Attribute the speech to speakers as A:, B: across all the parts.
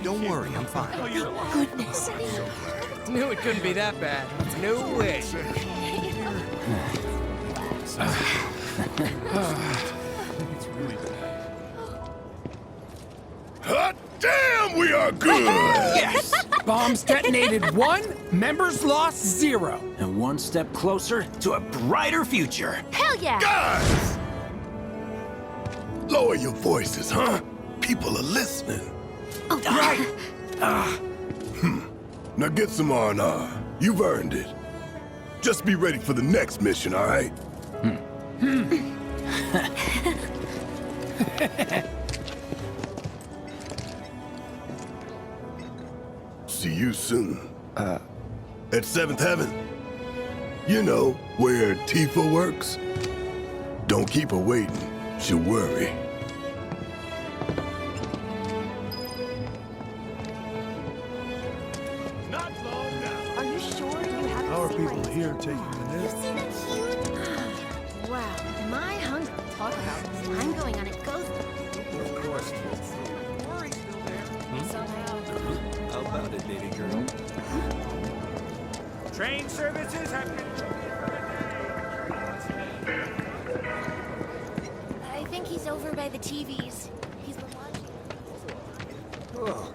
A: Don't worry, I'm fine.
B: Goodness.
C: Knew it couldn't be that bad. No way.
D: Hot damn, we are good!
C: Yes! Bombs detonated 1, members lost 0.
A: And one step closer to a brighter future.
B: Hell yeah!
D: Guys! Lower your voices, huh? People are listening.
B: Oh, right.
D: Now get some R&R. You've earned it. Just be ready for the next mission, all right? See you soon. At 7th Heaven. You know, where Tifa works. Don't keep her waiting. She'll worry. Not long now.
B: Are you sure you haven't
D: How are
B: seen
D: people
B: my...
D: here taking a
B: You
D: nip?
B: see that huge... Wow, my hunger. Talk about this. I'm going on a ghost.
D: Of course.
B: Somehow.
A: How about it, baby girl?
C: Train services have been...
B: I think he's over by the TVs. He's been watching.
C: Whoa.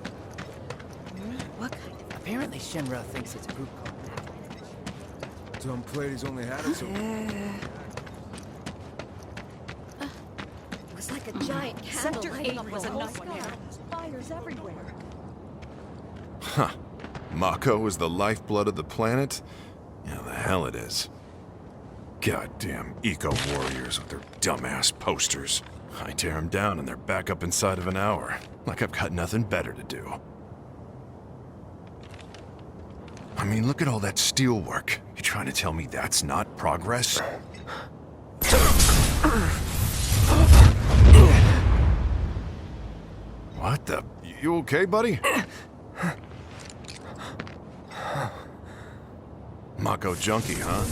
C: What kind of... Apparently Shinra thinks it's a group called...
D: Tom Plady's only had it so...
B: It was like a giant candle.
E: Sector 8 was a nightmare. Fires everywhere.
F: Huh. Mako is the lifeblood of the planet? Yeah, the hell it is. Goddamn eco-warriors with their dumbass posters. I tear them down and they're back up inside of an hour. Like I've got nothing better to do. I mean, look at all that steel work. You trying to tell me that's not progress? What the... You okay, buddy? Mako junkie, huh?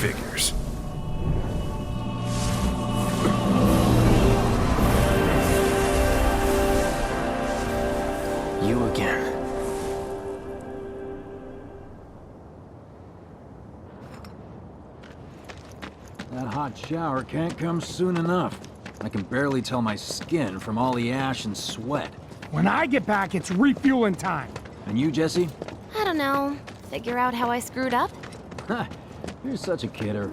F: Figures.
A: You again.
G: That hot shower can't come soon enough. I can barely tell my skin from all the ash and sweat.
C: When I get back, it's refueling time.
G: And you, Jesse?
B: I don't know. Figure out how I screwed up?
G: Ha! You're such a kidder.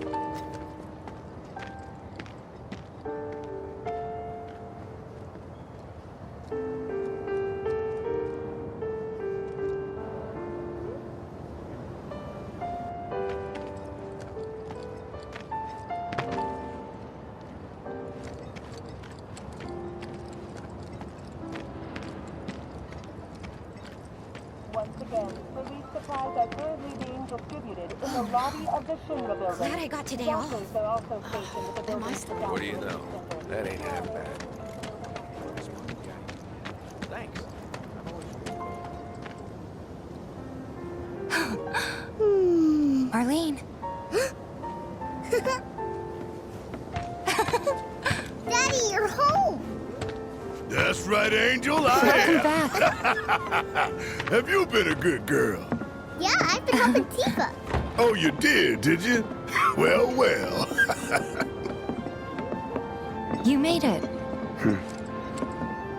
H: Once again, police supplies are currently being distributed in the lobby of the Shinra building.
B: Glad I got today off.
H: Doctors are also stationed at the building's
D: What do you know?
H: center.
D: That ain't half bad.
A: Thanks.
B: Arlene.
I: Daddy, you're home!
D: That's right, Angel, I
B: Welcome
D: am.
B: back.
D: Have you been a good girl?
I: Yeah, I've been helping Tifa.
D: Oh, you did you? Well, well.
E: You made it.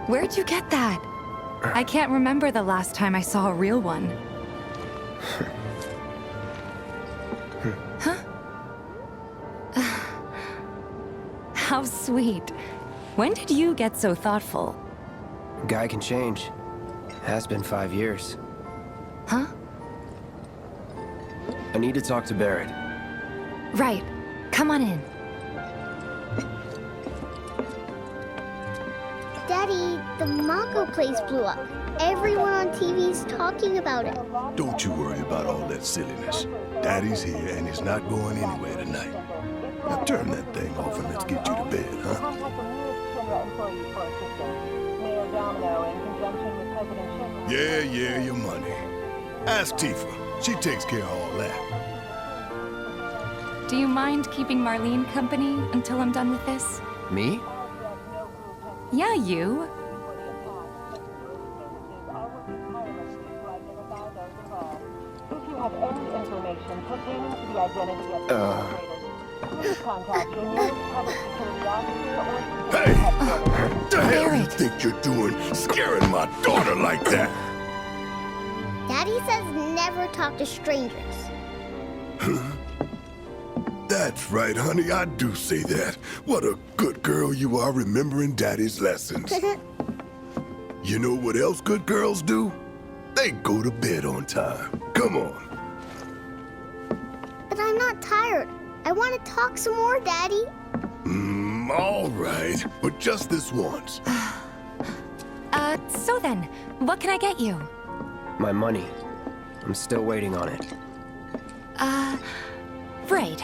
E: Where'd you get that? I can't remember the last time I saw a real one. Huh? How sweet. When did you get so thoughtful?
J: Guy can change. Has been 5 years.
E: Huh?
J: I need to talk to Barrett.
E: Right. Come on in.
I: Daddy, the Mako place blew up. Everyone on TV's talking about it.
D: Don't you worry about all that silliness. Daddy's here and he's not going anywhere tonight. Now turn that thing off and let's get you to bed, huh?
H: Contact the nearest Shinra employee for assistance. Mayor Domino, in conjunction with President Shinra.
D: Yeah, your money. Ask Tifa. She takes care of all that.
E: Do you mind keeping Marlene company until I'm done with this?
J: Me?
E: Yeah, you.
H: have any information pertaining to the identity of the perpetrators, please contact your nearest public security officer or
D: Hey!
H: headquarters.
D: What the hell do you think you're doing, scaring my daughter like that?
I: Daddy says never talk to strangers.
D: That's right, honey, I do say that. What a good girl you are remembering Daddy's lessons. You know what else good girls do? They go to bed on time. Come on.
I: But I'm not tired. I want to talk some more, Daddy.
D: All right, but just this once.
E: So then, what can I get you?
J: My money. I'm still waiting on it.
E: Right.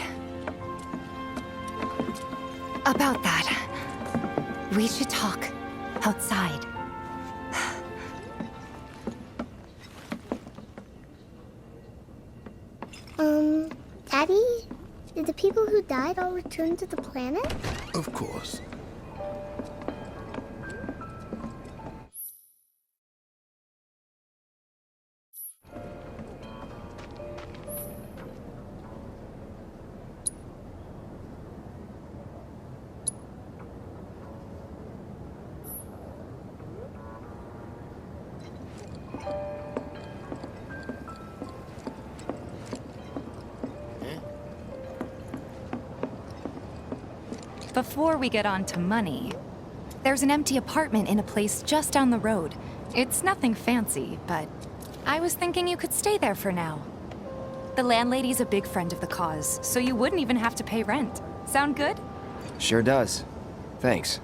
E: About that, we should talk outside.
I: Daddy? Did the people who died all return to the planet?
D: Of course.
E: Before we get on to money, there's an empty apartment in a place just down the road. It's nothing fancy, but I was thinking you could stay there for now. The landlady's a big friend of the cause, so you wouldn't even have to pay rent. Sound good?
J: Sure does. Thanks.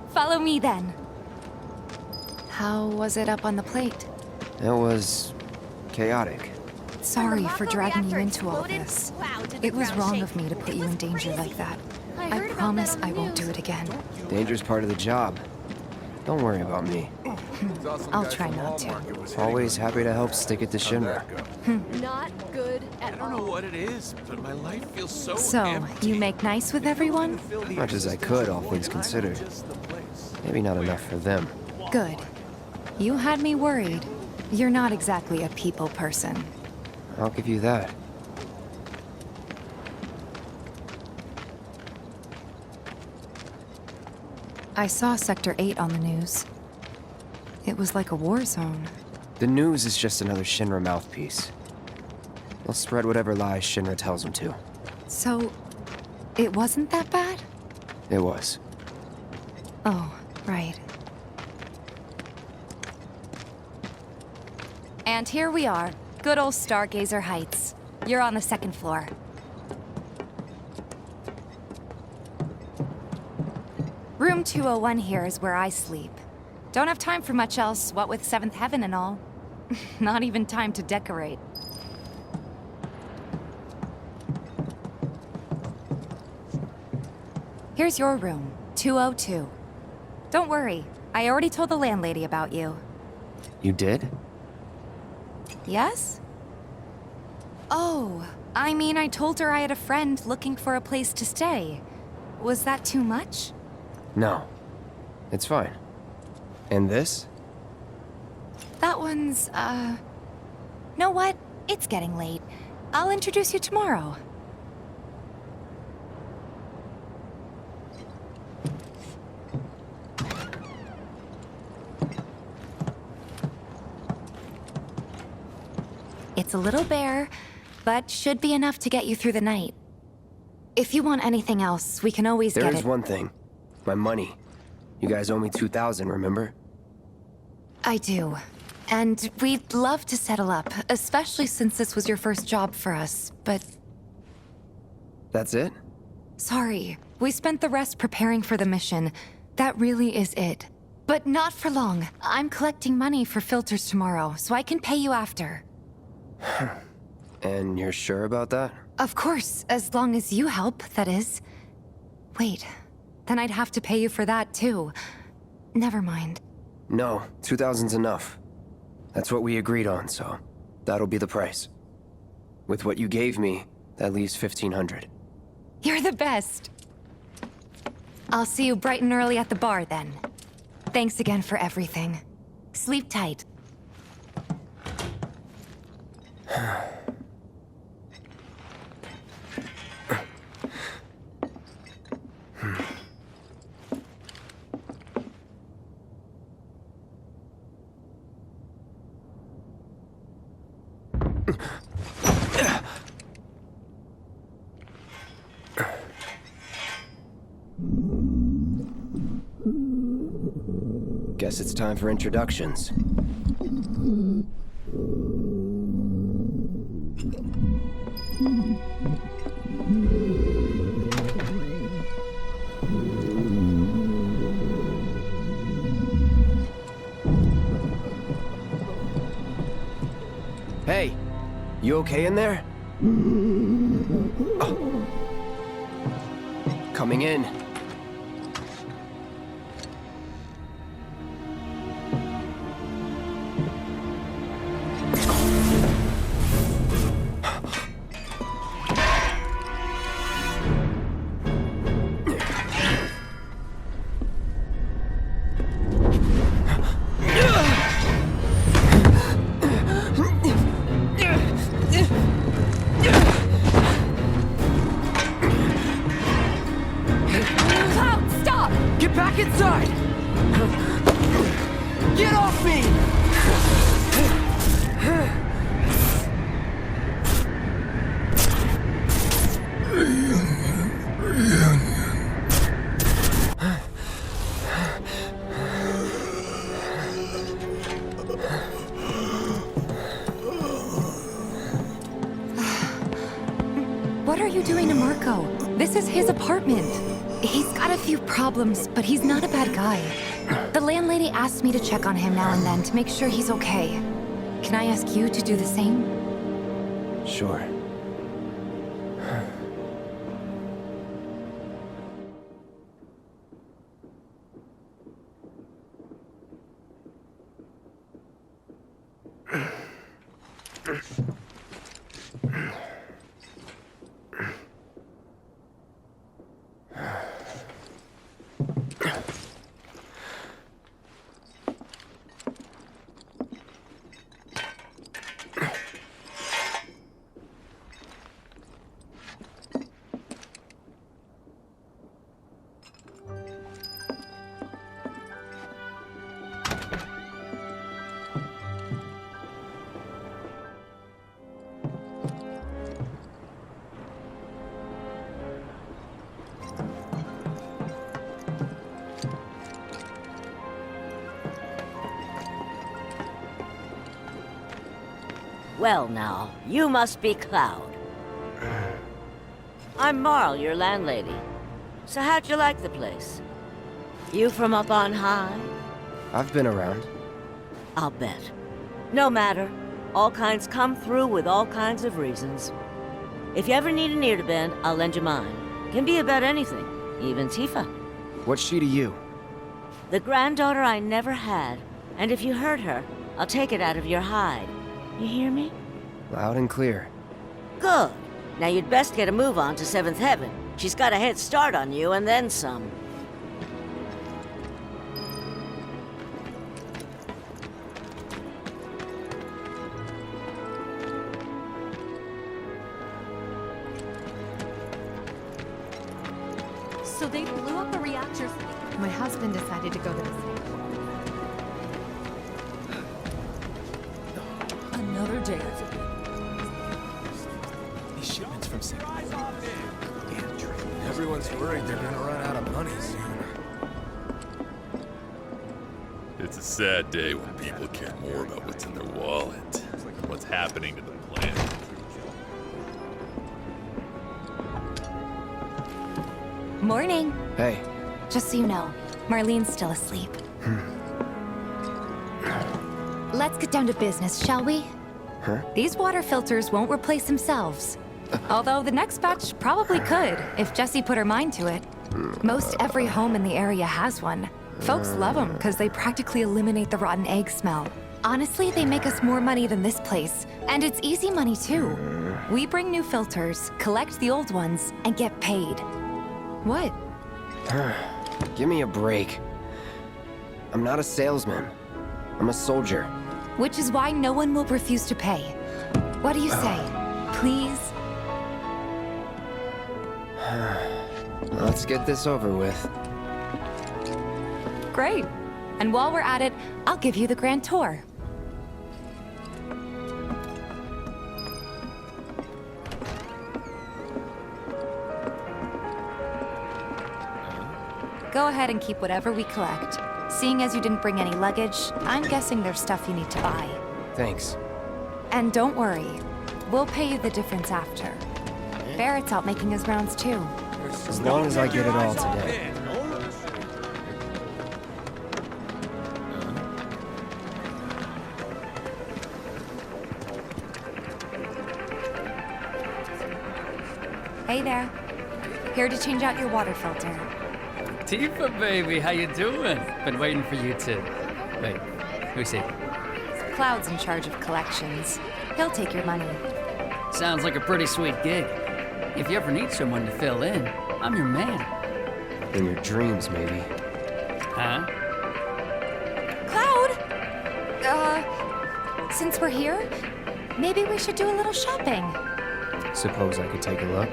E: Follow me then. How was it up on the plate?
J: It was chaotic.
E: Sorry for dragging you into all this. It was wrong of me to put you in danger like that. I promise I won't do it again.
J: Danger's part of the job. Don't worry about me.
E: I'll try not to.
J: Always happy to help stick it to Shinra.
B: Not good at
A: I don't know what it is, but my life feels so
E: So,
A: empty.
E: you make nice with everyone?
J: Much as I could, all things considered. Maybe not enough for them.
E: Good. You had me worried. You're not exactly a people person.
J: I'll give you that.
E: I saw Sector 8 on the news. It was like a war zone.
J: The news is just another Shinra mouthpiece. They'll spread whatever lies Shinra tells them to.
E: So, it wasn't that bad?
J: It was.
E: Oh, right. And here we are. Good old Stargazer Heights. You're on the second floor. Room 201 here is where I sleep. Don't have time for much else, what with 7th Heaven and all. Not even time to decorate. Here's your room, 202. Don't worry, I already told the landlady about you.
J: You did?
E: Yes? Oh, I mean, I told her I had a friend looking for a place to stay. Was that too much?
J: No. It's fine. And this?
E: That one's, Know what? It's getting late. I'll introduce you tomorrow. It's a little bare, but should be enough to get you through the night. If you want anything else, we can always get it.
J: There is one thing. My money. You guys owe me 2,000, remember?
E: I do. And we'd love to settle up, especially since this was your first job for us, but...
J: That's it?
E: Sorry. We spent the rest preparing for the mission. That really is it. But not for long. I'm collecting money for filters tomorrow, so I can pay you after.
J: And you're sure about that?
E: Of course, as long as you help, that is. Wait, then I'd have to pay you for that too. Never mind.
J: No, 2,000's enough. That's what we agreed on, so that'll be the price. With what you gave me, that leaves 1,500.
E: You're the best. I'll see you bright and early at the bar then. Thanks again for everything. Sleep tight.
J: Guess it's time for introductions. Hey, you okay in there? Oh. Coming in.
E: What are you doing to Marco? This is his apartment. He's got a few problems, but he's not a bad guy. The landlady asked me to check on him now and then to make sure he's okay. Can I ask you to do the same?
J: Sure.
K: Well now, you must be Cloud. I'm Marl, your landlady. So how'd you like the place? You from up on high?
J: I've been around.
K: I'll bet. No matter. All kinds come through with all kinds of reasons. If you ever need an ear to bend, I'll lend you mine. Can be about anything, even Tifa.
J: What's she to you?
K: The granddaughter I never had. And if you hurt her, I'll take it out of your hide. You hear me?
J: Loud and clear.
K: Good. Now you'd best get a move on to 7th Heaven. She's got a head start on you and then some.
B: So they blew up the reactors. My husband decided to go to the Another day.
A: These shipments from St.
L: Everyone's worried they're gonna run out of money soon.
M: It's a sad day when people care more about what's in their wallet than what's happening to the planet.
E: Morning.
J: Hey.
E: Just so you know, Marlene's still asleep. Let's get down to business, shall we?
J: Huh?
E: These water filters won't replace themselves. Although the next batch probably could, if Jessie put her mind to it. Most every home in the area has one. Folks love them because they practically eliminate the rotten egg smell. Honestly, they make us more money than this place. And it's easy money too. We bring new filters, collect the old ones, and get paid. What?
J: Give me a break. I'm not a salesman. I'm a soldier.
E: Which is why no one will refuse to pay. What do you say? Please?
J: Let's get this over with.
E: Great. And while we're at it, I'll give you the grand tour. Go ahead and keep whatever we collect. Seeing as you didn't bring any luggage, I'm guessing there's stuff you need to buy.
J: Thanks.
E: And don't worry, we'll pay you the difference after. Barrett's out making his rounds too.
J: As long as I get it all today.
E: Hey there. Here to change out your water filter.
N: Tifa, baby, how you doing? Been waiting for you to... Wait, who's he?
E: Cloud's in charge of collections. He'll take your money.
N: Sounds like a pretty sweet gig. If you ever need someone to fill in, I'm your man.
J: In your dreams, maybe.
N: Huh?
E: Cloud! Since we're here, maybe we should do a little shopping.
J: Suppose I could take a look?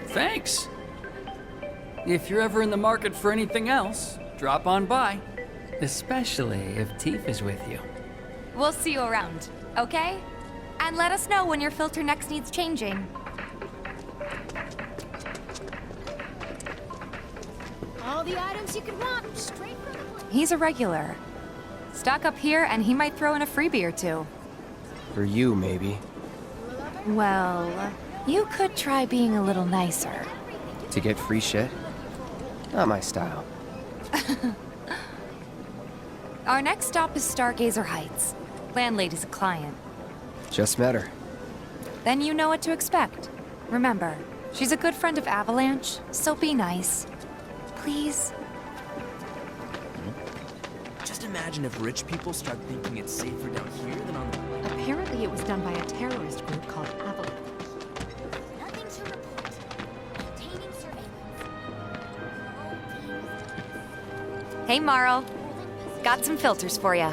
N: Thanks. If you're ever in the market for anything else, drop on by. Especially if Tifa's with you.
E: We'll see you around, okay? And let us know when your filter next needs changing.
B: All the items you could want, straight from the place.
E: He's a regular. Stock up here and he might throw in a freebie or two.
J: For you, maybe.
E: Well, you could try being a little nicer.
J: To get free shit? Not my style.
E: Our next stop is Stargazer Heights. Landlady's a client.
J: Just met her.
E: Then you know what to expect. Remember, she's a good friend of Avalanche, so be nice. Please?
A: Just imagine if rich people start thinking it's safer down here than on the...
B: Apparently it was done by a terrorist group called Avalanche.
I: Nothing to report. Maintaining surveillance.
E: Hey, Marl. Got some filters for ya.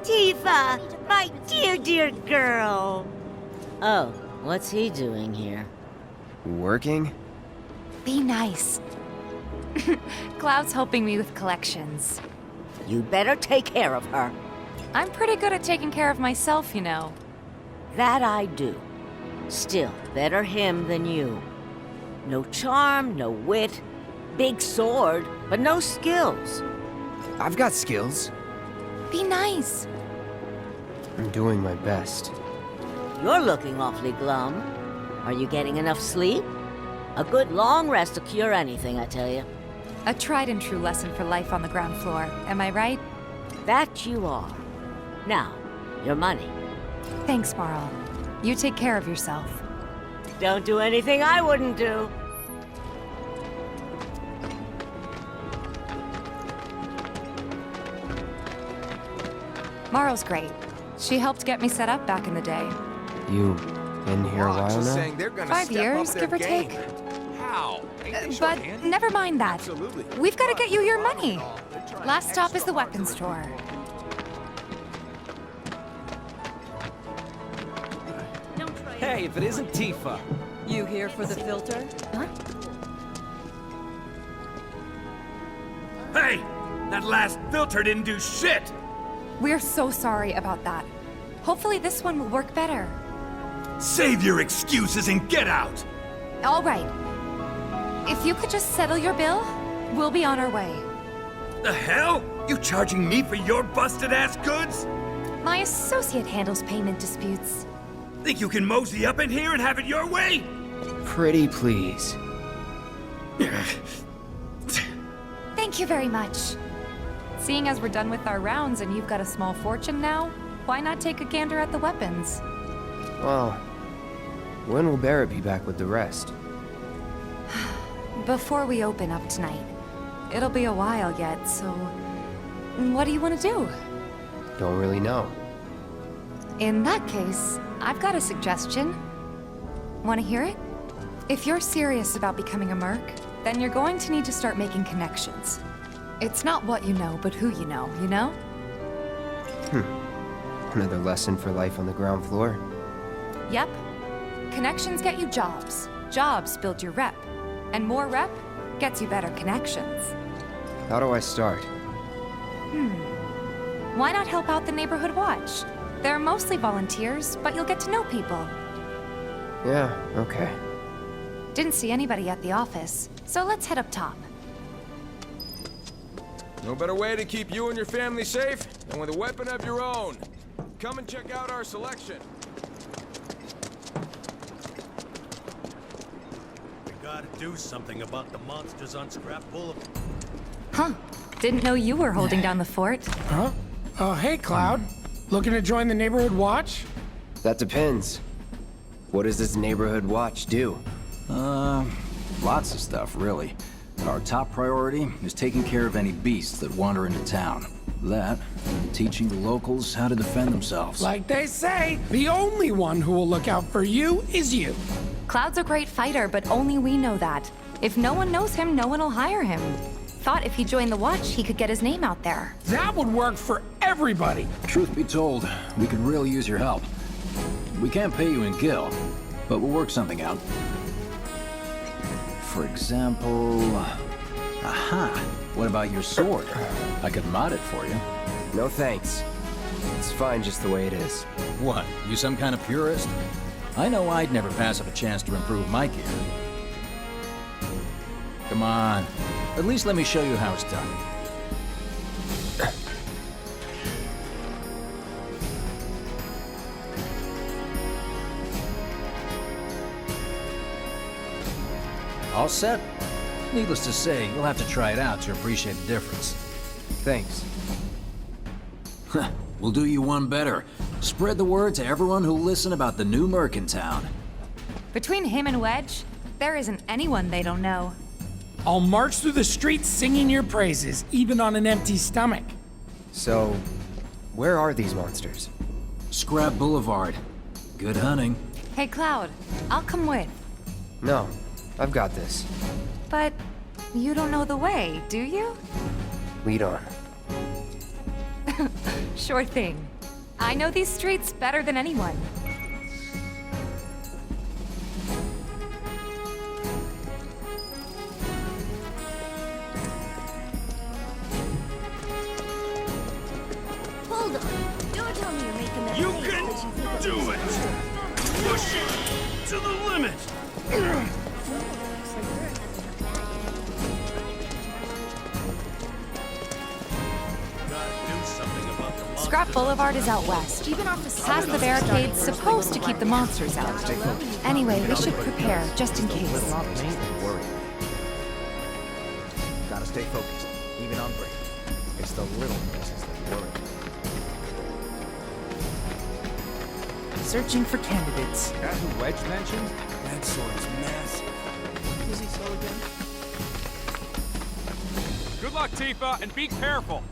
K: Tifa, my dear, dear girl. Oh, what's he doing here?
J: Working?
E: Be nice. Cloud's helping me with collections.
K: You better take care of her.
E: I'm pretty good at taking care of myself, you know.
K: That I do. Still, better him than you. No charm, no wit. Big sword, but no skills.
J: I've got skills.
E: Be nice.
J: I'm doing my best.
K: You're looking awfully glum. Are you getting enough sleep? A good long rest will cure anything, I tell you.
E: A tried and true lesson for life on the ground floor, am I right?
K: That you are. Now, your money.
E: Thanks, Marl. You take care of yourself.
K: Don't do anything I wouldn't do.
E: Marl's great. She helped get me set up back in the day.
J: You been here a while now?
E: 5 years, give or take.
L: How?
E: But never mind that. We've got to get you your money. Last stop is the weapons store.
C: Hey, if it isn't Tifa.
O: You here for the filter?
E: Huh?
A: Hey! That last filter didn't do shit!
E: We're so sorry about that. Hopefully this one will work better.
A: Save your excuses and get out!
E: All right. If you could just settle your bill, we'll be on our way.
A: The hell? You charging me for your busted-ass goods?
E: My associate handles payment disputes.
P: Think you can mosey up in here and have it your way?
J: Pretty please.
E: Thank you very much. Seeing as we're done with our rounds and you've got a small fortune now, why not take a gander at the weapons?
J: Well, when will Barrett be back with the rest?
E: Before we open up tonight. It'll be a while yet, so... what do you want to do?
J: Don't really know.
E: In that case, I've got a suggestion. Want to hear it? If you're serious about becoming a merc, then you're going to need to start making connections. It's not what you know, but who you know, you know?
J: Another lesson for life on the ground floor.
E: Yep. Connections get you jobs. Jobs build your rep. And more rep gets you better connections.
J: How do I start?
E: Why not help out the neighborhood watch? They're mostly volunteers, but you'll get to know people.
J: Yeah, okay.
E: Didn't see anybody at the office, so let's head up top.
L: No better way to keep you and your family safe than with a weapon of your own. Come and check out our selection.
Q: We gotta do something about the monsters on Scrap Boulevard.
E: Huh. Didn't know you were holding down the fort.
R: Huh? Oh, hey, Cloud. Looking to join the neighborhood watch?
J: That depends. What does this neighborhood watch do?
G: Lots of stuff, really. Our top priority is taking care of any beasts that wander into town. That, and teaching the locals how to defend themselves.
R: Like they say, the only one who will look out for you is you.
E: Cloud's a great fighter, but only we know that. If no one knows him, no one will hire him. Thought if he joined the watch, he could get his name out there.
R: That would work for everybody.
G: Truth be told, we could really use your help. We can't pay you in gil, but we'll work something out. For example... Aha! What about your sword? I could mod it for you.
J: No thanks. It's fine just the way it is.
G: What, you some kind of purist? I know I'd never pass up a chance to improve my gear. Come on. At least let me show you how it's done. All set? Needless to say, you'll have to try it out to appreciate the difference.
J: Thanks.
G: We'll do you one better. Spread the word to everyone who'll listen about the new merc in town.
E: Between him and Wedge, there isn't anyone they don't know.
R: I'll march through the streets singing your praises, even on an empty stomach.
J: So, where are these monsters?
G: Scrap Boulevard. Good hunting.
E: Hey, Cloud, I'll come with.
J: No, I've got this.
E: But you don't know the way, do you?
J: Lead on.
E: Sure thing. I know these streets better than anyone.
B: Hold on. Don't tell me you're making that.
P: You can do it! Push it to the limit!
E: Scrap Boulevard is out west. Past the barricades, supposed to keep the monsters out. Anyway, we should prepare, just in case.
C: Gotta stay focused, even on break. It's the little things that worry. Searching for candidates. That who Wedge mentioned? That sword's massive. Is he so again?
S: Good luck, Tifa, and be careful.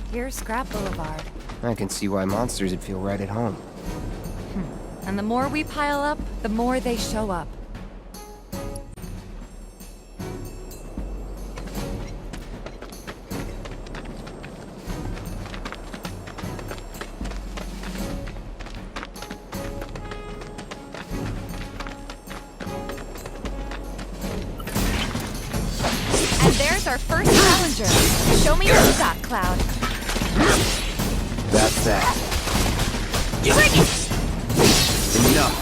E: Here's Scrap Boulevard.
J: I can see why monsters would feel right at home.
E: And the more we pile up, the more they show up. And there's our first challenger. Show me what you got, Cloud.
J: That's that. Enough.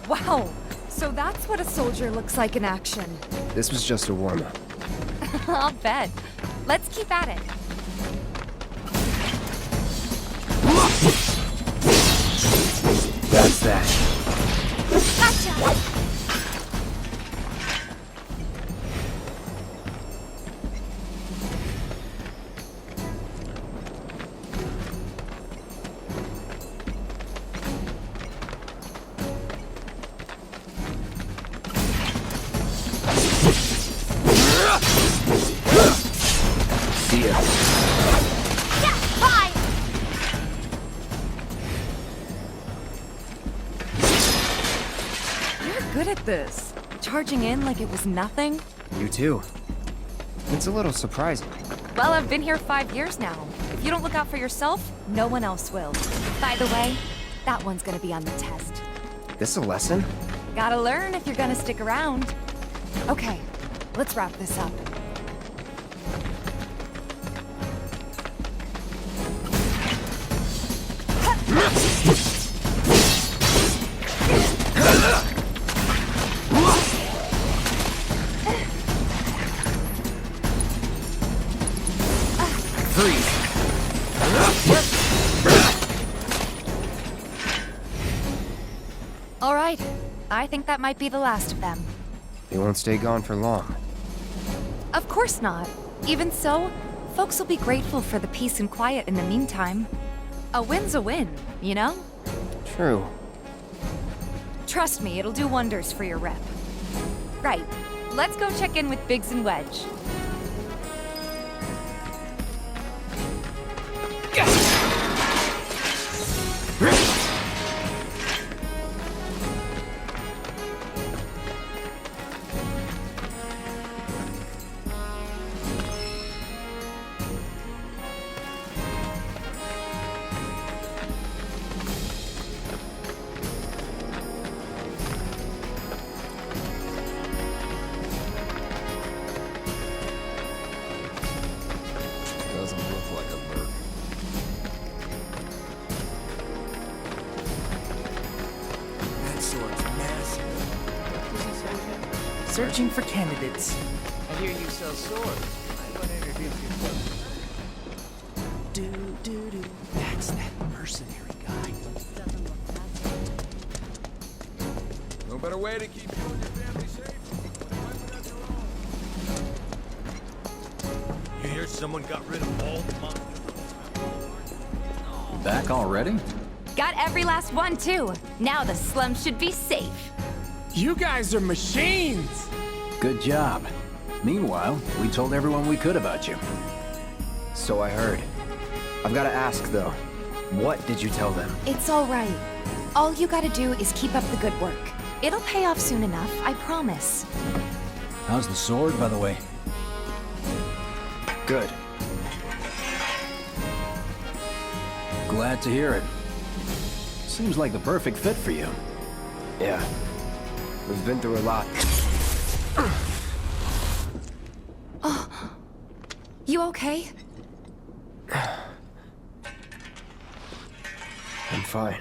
E: Wow, So that's what a soldier looks like in action.
J: This was just a warm-up.
E: I'll bet. Let's keep at it.
J: That's that.
E: Gotcha!
J: See ya.
E: Yeah, bye! You're good at this. Charging in like it was nothing.
J: You too. It's a little surprising.
E: Well, I've been here 5 years now. If you don't look out for yourself, no one else will. By the way, that one's gonna be on the test.
J: This a lesson?
E: Gotta learn if you're gonna stick around. Okay, let's wrap this up. All right, I think that might be the last of them.
J: They won't stay gone for long.
E: Of course not. Even so, folks will be grateful for the peace and quiet in the meantime. A win's a win, you know?
J: True.
E: Trust me, it'll do wonders for your rep. Right, let's go check in with Biggs and Wedge.
M: Doesn't look like a merc.
C: That sword's massive. Searching for candidates.
T: I hear you sell swords. I want to introduce yourself.
C: Do. That's that mercenary guy.
L: No better way to keep you and your family safe.
Q: You hear someone got rid of all the monsters?
G: Back already?
E: Got every last one, too. Now the slum should be safe.
R: You guys are machines!
G: Good job. Meanwhile, we told everyone we could about you.
J: So I heard. I've got to ask, though. What did you tell them?
E: It's all right. All you gotta do is keep up the good work. It'll pay off soon enough, I promise.
G: How's the sword, by the way?
J: Good.
G: Glad to hear it. Seems like the perfect fit for you.
J: Yeah. We've been through a lot.
E: Oh. You okay?
J: I'm fine.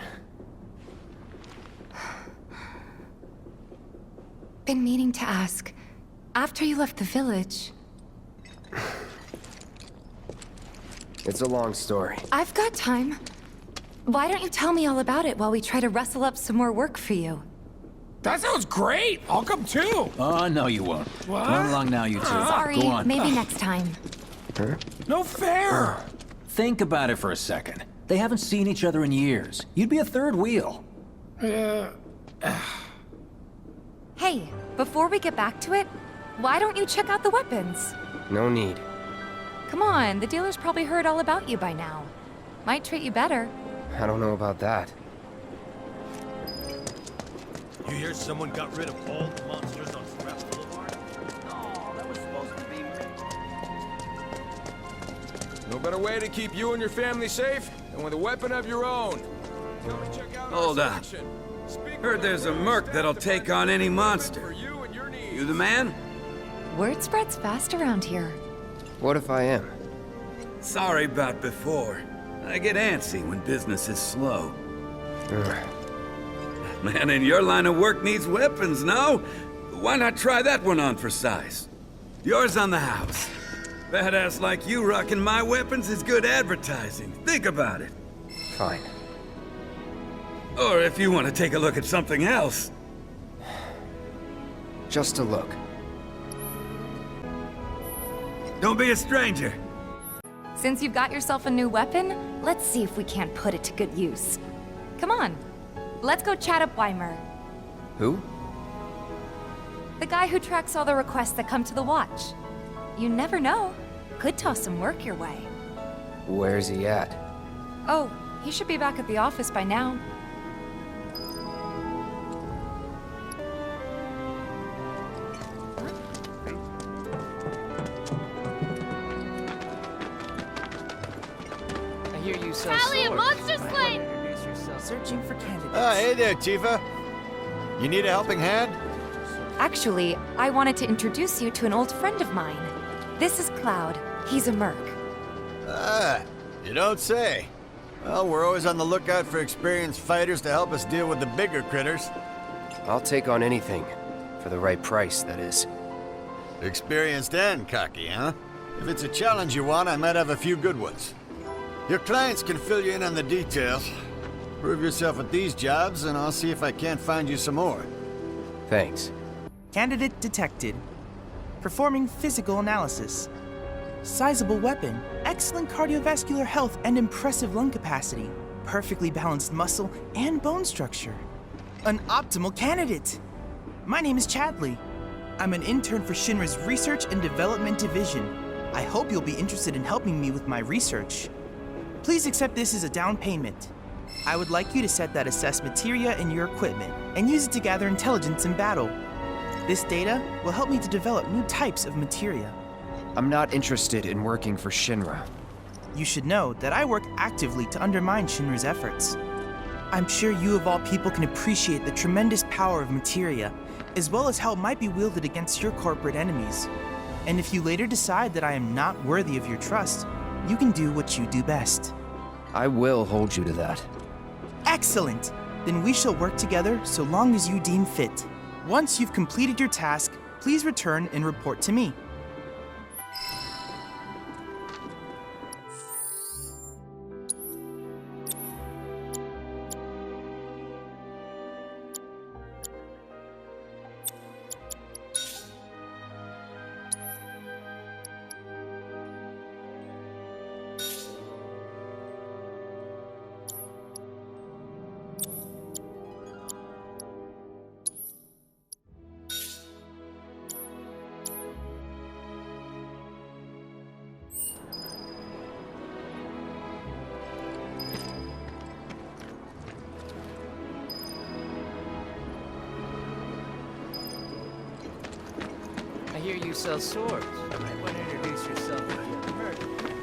E: Been meaning to ask. After you left the village...
J: It's a long story.
E: I've got time. Why don't you tell me all about it while we try to rustle up some more work for you?
R: That sounds great! I'll come too!
G: Oh, no you won't.
R: What?
G: Run along now, you two.
E: Sorry,
G: Go on.
E: maybe next time.
J: Huh?
R: No fair!
G: Think about it for a second. They haven't seen each other in years. You'd be a third wheel.
E: Hey, before we get back to it, why don't you check out the weapons?
J: No need.
E: Come on, the dealer's probably heard all about you by now. Might treat you better.
J: I don't know about that.
Q: You hear someone got rid of all the monsters on Scrap Boulevard? Oh, that was supposed to be me.
L: No better way to keep you and your family safe than with a weapon of your own. Come and check out
U: Hold
L: our
U: on.
L: selection. Speak
U: Heard there's a merc that'll take on any monster. You the man?
E: Word spreads fast around here.
J: What if I am?
U: Sorry about before. I get antsy when business is slow. Man in your line of work needs weapons, no? Why not try that one on for size? Yours on the house. Badass like you rocking my weapons is good advertising. Think about it.
J: Fine.
U: Or if you want to take a look at something else.
J: Just a look.
U: Don't be a stranger.
E: Since you've got yourself a new weapon, let's see if we can't put it to good use. Come on, let's go chat up Weimer.
J: Who?
E: The guy who tracks all the requests that come to the watch. You never know. Could toss some work your way.
J: Where's he at?
E: Oh, he should be back at the office by now.
C: I hear you sell
B: Tally, a
C: swords.
B: monster
C: Might
B: slain!
C: wanna introduce yourself. Searching for candidates.
T: Hey there, Tifa. You need a helping hand?
E: Actually, I wanted to introduce you to an old friend of mine. This is Cloud. He's a merc.
T: Ah, you don't say. Well, we're always on the lookout for experienced fighters to help us deal with the bigger critters.
J: I'll take on anything. For the right price, that is.
T: Experienced and cocky, huh? If it's a challenge you want, I might have a few good ones. Your clients can fill you in on the details. Prove yourself at these jobs, and I'll see if I can't find you some more.
J: Thanks.
F: Candidate detected. Performing physical analysis. Sizable weapon, excellent cardiovascular health and impressive lung capacity, perfectly balanced muscle and bone structure. An optimal candidate! My name is Chadley. I'm an intern for Shinra's Research and Development Division. I hope you'll be interested in helping me with my research. Please accept this as a down payment. I would like you to set that assess materia in your equipment and use it to gather intelligence in battle. This data will help me to develop new types of materia.
J: I'm not interested in working for Shinra.
F: You should know that I work actively to undermine Shinra's efforts. I'm sure you of all people can appreciate the tremendous power of materia, as well as how it might be wielded against your corporate enemies. And if you later decide that I am not worthy of your trust, you can do what you do best.
J: I will hold you to that.
F: Excellent! Then we shall work together so long as you deem fit. Once you've completed your task, please return and report to me.
C: I hear you sell swords. You might want to introduce yourself if you're a merc.